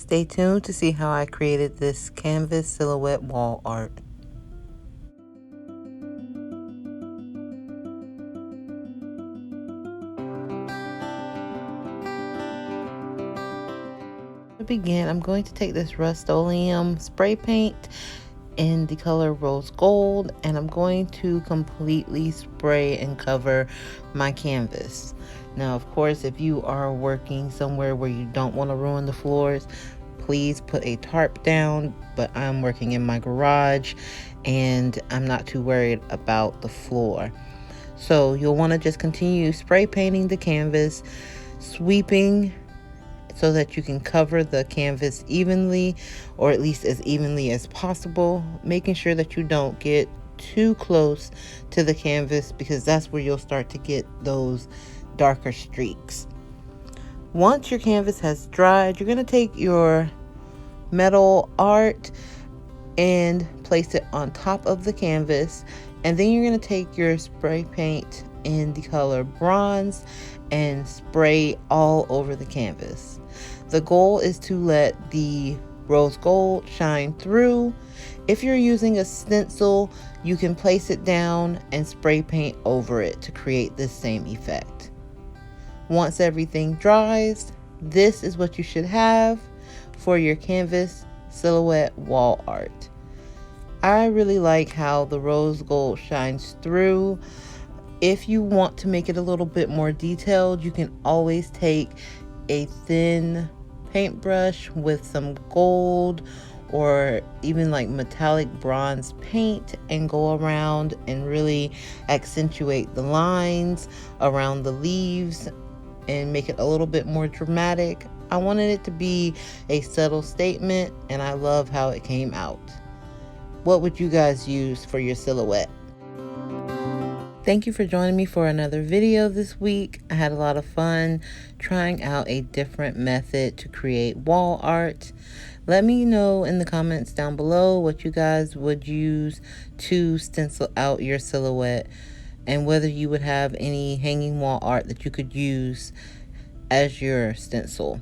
Stay tuned to see how I created this canvas silhouette wall art. To begin, I'm going to take this Rust-Oleum spray paint in the color rose gold, and I'm going to completely spray and cover my canvas. Now, of course, if you are working somewhere where you don't want to ruin the floors, please put a tarp down, but I'm working in my garage and I'm not too worried about the floor. So you'll want to just continue spray painting the canvas, sweeping so that you can cover the canvas evenly, or at least as evenly as possible, making sure that you don't get too close to the canvas, because that's where you'll start to get those darker streaks. Once your canvas has dried, you're going to take your metal art and place it on top of the canvas, and then you're going to take your spray paint in the color bronze and spray all over the canvas. The goal is to let the rose gold shine through. If you're using a stencil, you can place it down and spray paint over it to create this same effect. Once everything dries, this is what you should have for your canvas silhouette wall art. I really like how the rose gold shines through. If you want to make it a little bit more detailed, you can always take a thin paintbrush with some gold or even like metallic bronze paint and go around and really accentuate the lines around the leaves and make it a little bit more dramatic. I wanted it to be a subtle statement, and I love how it came out. What would you guys use for your silhouette? Thank you for joining me for another video this week. I had a lot of fun trying out a different method to create wall art. Let me know in the comments down below what you guys would use to stencil out your silhouette, and whether you would have any hanging wall art that you could use as your stencil.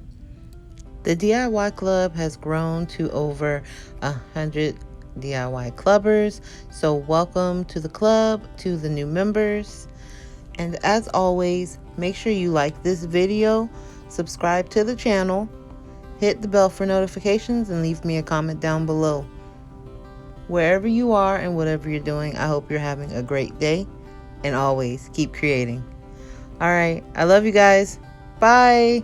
The DIY Club has grown to over 100 DIY clubbers, so welcome to the club, to the new members. And as always, make sure you like this video, subscribe to the channel, hit the bell for notifications, and leave me a comment down below. Wherever you are and whatever you're doing, I hope you're having a great day, and always keep creating. All right, I love you guys. Bye.